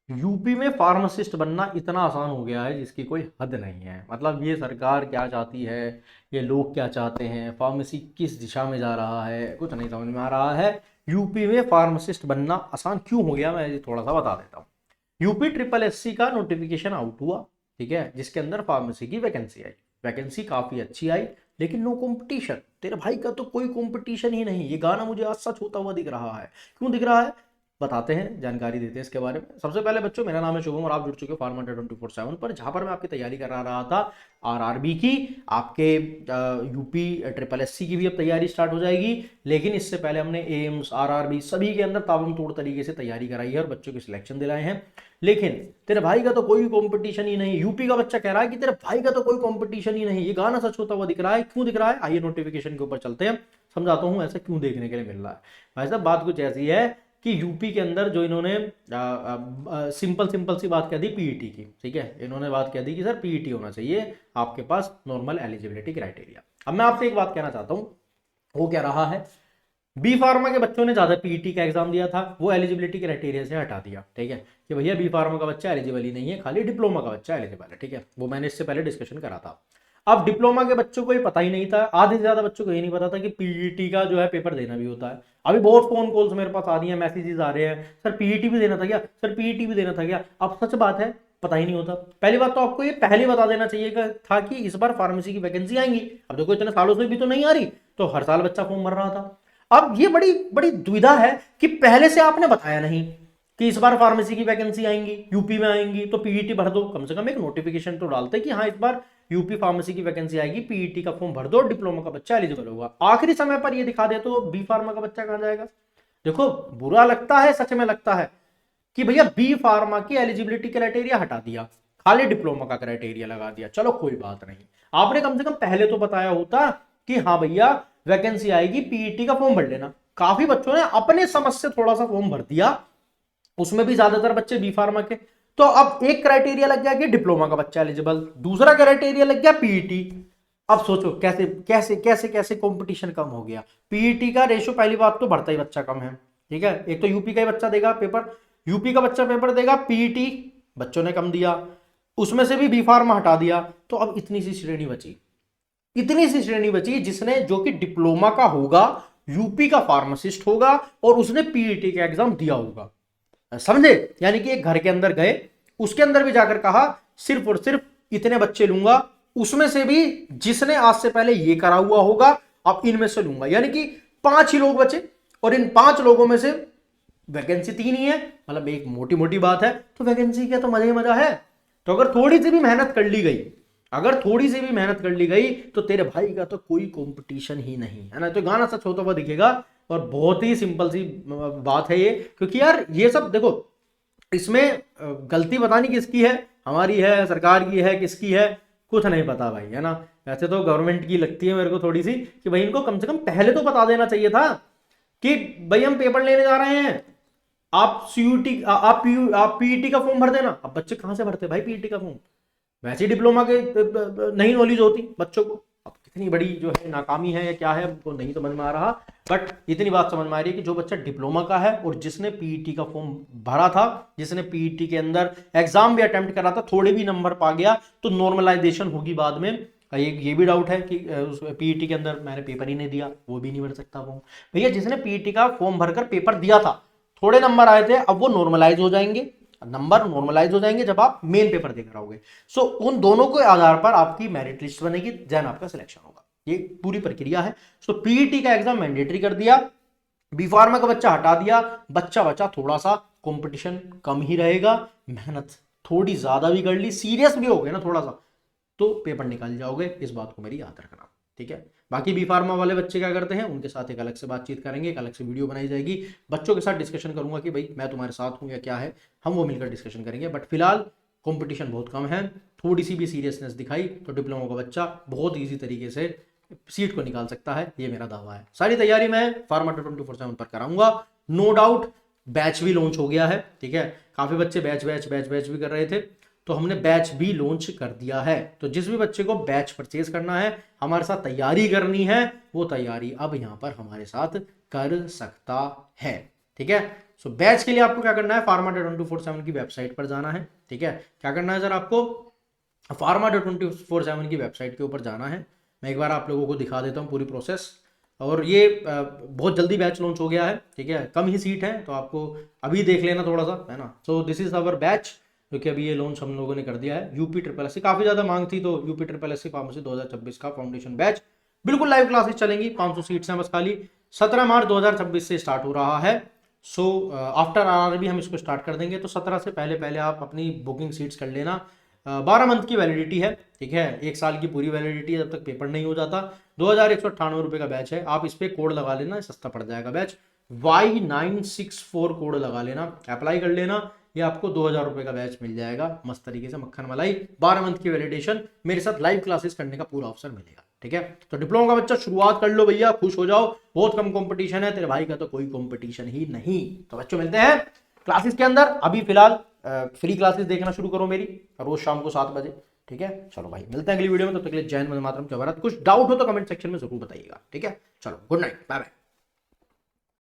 UP में pharmacist बनना इतना आसान हो गया है जिसकी कोई हद नहीं है। मतलब ये सरकार क्या चाहती है, ये लोग क्या चाहते हैं, फार्मेसी किस दिशा में जा रहा है, कुछ नहीं समझ में आ रहा है। यूपी में फार्मासिस्ट बनना आसान क्यों हो गया, मैं ये थोड़ा सा बता देता हूँ। यूपी ट्रिपल एससी का नोटिफिकेशन आउट हुआ, ठीक है, जिसके अंदर फार्मेसी की वैकेंसी आई। वैकेंसी काफी अच्छी आई, लेकिन नो कंपटीशन। तेरे भाई का तो कोई कंपटीशन ही नहीं। ये गाना मुझे आज सच होता हुआ दिख रहा है। क्यों दिख रहा है, बताते हैं, जानकारी देते हैं इसके बारे में। सबसे पहले बच्चों, मेरा नाम है शुभम और आप जुड़ चुके हो फार्मा 24/7 पर, जहां पर मैं आपकी तैयारी करा रहा था आरआरबी की। आपके यूपी ट्रिपल एससी की भी अब तैयारी स्टार्ट हो जाएगी, लेकिन इससे पहले हमने एम्स आरआरबी सभी के अंदर ताबड़तोड़ तरीके से तैयारी कराई है और बच्चों की सिलेक्शन दिलाए हैं। लेकिन तेरे भाई का तो कोई कंपटीशन ही नहीं। यूपी का बच्चा कह रहा है कि तेरे भाई का तो कोई कंपटीशन ही नहीं। ये गाना सच होता हुआ दिख रहा है। क्यों दिख रहा है, आइए नोटिफिकेशन के ऊपर चलते हैं, समझाता हूं ऐसा क्यों देखने के लिए मिल रहा है। भाई साहब, बात कुछ ऐसी है कि यूपी के अंदर जो इन्होंने सिंपल सिंपल सी बात कह दी पीईटी की, ठीक है। इन्होंने बात कह दी कि सर पीईटी होना चाहिए आपके पास, नॉर्मल एलिजिबिलिटी क्राइटेरिया। अब मैं आपसे एक बात कहना चाहता हूं, वो क्या रहा है, बी फार्मा के बच्चों ने ज्यादा पीईटी का एग्जाम दिया था, वो एलिजिबिलिटी क्राइटेरिया से हटा दिया, ठीक है, कि भैया बी फार्मा का बच्चा एलिजिबल ही नहीं है, खाली डिप्लोमा का बच्चा एलिजिबल है, ठीक है। वो मैंने इससे पहले डिस्कशन करा था। अब डिप्लोमा के बच्चों को ये पता ही नहीं था, आधे से ज्यादा बच्चों को ये नहीं पता था कि पीईटी का जो है पेपर देना भी होता है। अभी बहुत फोन कॉल्स मेरे पास आ रही है, मैसेजेस आ रहे हैं, सर पीईटी भी देना था क्या, सर पीईटी भी देना था क्या। अब सच बात है, पता ही नहीं होता। पहली बात तो आपको ये पहले बता देना चाहिए था कि इस बार फार्मेसी की वैकेंसी आएंगी। अब देखो इतने सालों से भी तो नहीं आ रही, तो हर साल बच्चा फॉर्म भर रहा था। अब ये बड़ी बड़ी दुविधा है कि पहले से आपने बताया नहीं कि इस बार फार्मेसी की वैकेंसी आएंगी, यूपी में आएंगी, तो पीईटी भर दो। कम से कम एक नोटिफिकेशन तो डालते कि हाँ इस बार यूपी फार्मेसी की वैकेंसी आएगी, पीईटी का फॉर्म भर दो, डिप्लोमा का बच्चा एलिजिबल होगा। आखिरी समय पर ये दिखा दे तो बी फार्मा का बच्चा कहां जाएगा। देखो बुरा लगता है, सच में लगता है कि भैया बी फार्मा की एलिजिबिलिटी क्राइटेरिया हटा दिया, खाली डिप्लोमा का क्राइटेरिया लगा दिया। चलो कोई बात नहीं, आपने कम से कम पहले तो बताया होता कि हाँ भैया वैकेंसी आएगी, पीईटी का फॉर्म भर लेना। काफी बच्चों ने अपने समझ से थोड़ा सा फॉर्म भर दिया, उसमें भी ज्यादातर बच्चे बी फार्मा के। तो अब एक क्राइटेरिया लग गया कि डिप्लोमा का बच्चा एलिजिबल, दूसरा क्राइटेरिया लग गया पीईटी। अब सोचो कैसे कैसे कैसे कैसे कंपटीशन कम हो गया। पीईटी का रेशो, पहली बात तो बढ़ता ही बच्चा कम है, ठीक है। एक तो यूपी का ही बच्चा देगा पेपर, यूपी का बच्चा पेपर देगा, पीईटी बच्चों ने कम दिया, उसमें से भी बी फार्मा हटा दिया। तो अब इतनी सी श्रेणी बची, इतनी सी श्रेणी बची जिसने, जो कि डिप्लोमा का होगा, यूपी का फार्मासिस्ट होगा और उसने पीईटी का एग्जाम दिया होगा, समझे। यानी कि एक घर के अंदर गए, उसके अंदर भी जाकर कहा सिर्फ और सिर्फ इतने बच्चे लूंगा, उसमें से भी जिसने आज से पहले ये करा हुआ होगा, अब इनमें से लूंगा। यानी कि 5 ही लोग बचे और इन 5 लोगों में से वैकेंसी 3 ही है। मतलब एक मोटी मोटी बात है, तो वैकेंसी क्या तो मजा ही मजा है। तो अगर थोड़ी सी भी मेहनत कर ली गई, अगर थोड़ी सी भी मेहनत कर ली गई, तो तेरे भाई का तो कोई कंपटीशन ही नहीं है ना। तो गाना सच होता हुआ दिखेगा। और बहुत ही सिंपल सी बात है ये, क्योंकि यार ये सब देखो, इसमें गलती पता नहीं किसकी है, हमारी है, सरकार की है, किसकी है, कुछ नहीं पता भाई, है ना। वैसे तो गवर्नमेंट की लगती है मेरे को थोड़ी सी, कि भाई इनको कम से कम पहले तो बता देना चाहिए था कि भाई हम पेपर लेने जा रहे हैं, आप सीयूटी आप पीईटी का फॉर्म भर देना। अब बच्चे कहां से भरते भाई पीईटी का फॉर्म, वैसे ही डिप्लोमा के नहीं नॉलेज होती बच्चों को। अब कितनी बड़ी जो है नाकामी है या क्या है, वो नहीं समझ में आ रहा। बट इतनी बात समझ में आ रही है कि जो बच्चा डिप्लोमा का है और जिसने पीईटी का फॉर्म भरा था, जिसने पीईटी के अंदर एग्जाम भी अटेम्प्ट करा था, थोड़े भी नंबर पा गया तो नॉर्मलाइजेशन होगी बाद में। ये भी डाउट है कि पीईटी के अंदर मैंने पेपर ही नहीं दिया, वो भी नहीं भर सकता फॉर्म। भैया जिसने पीईटी का फॉर्म भरकर पेपर दिया था, थोड़े नंबर आए थे, अब वो नॉर्मलाइज हो जाएंगे, नंबर नॉर्मलाइज हो जाएंगे जब आप मेन पेपर देकर आओगे। सो उन दोनों के आधार पर आपकी मेरिट लिस्ट बनेगी, देन आपका सिलेक्शन होगा। ये पूरी प्रक्रिया है। सो पीईटी का एग्जाम मैंडेटरी कर दिया, बी फार्मा का बच्चा हटा दिया, बच्चा बचा थोड़ा सा, कंपटीशन कम ही रहेगा, मेहनत थोड़ी ज्यादा भी कर ली, सीरियस भी हो गए ना थोड़ा सा, तो पेपर निकाल जाओगे। इस बात को मेरी याद रखना, ठीक है। बाकी बी फार्मा वाले बच्चे क्या करते हैं, उनके साथ एक अलग से बातचीत करेंगे, एक अलग से वीडियो बनाई जाएगी, बच्चों के साथ डिस्कशन करूंगा कि भाई मैं तुम्हारे साथ हूं या क्या है, हम वो मिलकर डिस्कशन करेंगे। बट फिलहाल कंपटीशन बहुत कम है, थोड़ी सी भी सीरियसनेस दिखाई तो डिप्लोमा का बच्चा बहुत ईजी तरीके से सीट को निकाल सकता है, ये मेरा दावा है। सारी तैयारी मैं फार्मा 24/7 पर कराऊंगा, नो डाउट। बैच भी लॉन्च हो गया है, ठीक है। काफी बच्चे बैच बैच बैच बैच भी कर रहे थे, तो हमने बैच भी लॉन्च कर दिया है। तो जिस भी बच्चे को बैच परचेज करना है, हमारे साथ तैयारी करनी है, वो तैयारी अब यहां पर हमारे साथ कर सकता है, ठीक है। सो बैच के लिए आपको क्या करना है, pharma.247 की वेबसाइट पर जाना है। ठीक है, क्या करना है सर, आपको pharma.247 की वेबसाइट के ऊपर जाना है। मैं एक बार आप लोगों को दिखा देता हूँ पूरी प्रोसेस। और ये बहुत जल्दी बैच लॉन्च हो गया है। ठीक है, कम ही सीट है, तो आपको अभी देख लेना थोड़ा सा, है ना। So this is our batch, जो कि अभी ये लॉन्च हम लोगों ने कर दिया है। यूपी ट्रिपल एस सी काफ़ी ज़्यादा मांग थी, तो UP triple S C pharmacy 2026 का फाउंडेशन बैच बिल्कुल लाइव क्लासेस चलेंगी। 500 सीट्स हैं बस खाली। 17 मार्च 2026 से स्टार्ट हो रहा है। सो आफ्टर आरआरबी हम इसको स्टार्ट कर देंगे, तो 17 से पहले पहले आप अपनी बुकिंग सीट्स कर लेना। 12 मंथ की वैलिडिटी है। ठीक है, 1 साल की पूरी वैलिडिटी है जब तक पेपर नहीं हो जाता। 2198 रुपये का बैच है। आप इस पर कोड लगा लेना, सस्ता पड़ जाएगा बैच। Y964 कोड लगा लेना, अप्लाई कर लेना, ये आपको 2000 रुपये का बैच मिल जाएगा मस्त तरीके से, मक्खन मलाई। 12 मंथ की वैलिडेशन, मेरे साथ लाइव क्लासेस करने का पूरा ऑप्शन मिलेगा। ठीक है, तो डिप्लोमा का बच्चा शुरुआत कर लो भैया, खुश हो जाओ। बहुत कम कंपटीशन है, तेरे भाई का तो कोई कंपटीशन ही नहीं। तो बच्चों मिलते हैं क्लासेस के अंदर। अभी फिलहाल फ्री क्लासेस देखना शुरू करो मेरी, रोज शाम को 7 बजे। ठीक है, चलो भाई मिलते हैं अगली वीडियो में, तब तक के लिए जय हिंद वंदे मातरम, जय भारत। कुछ डाउट हो तो कमेंट सेक्शन में जरूर बताइएगा। ठीक है, चलो गुड नाइट, बाय बाय।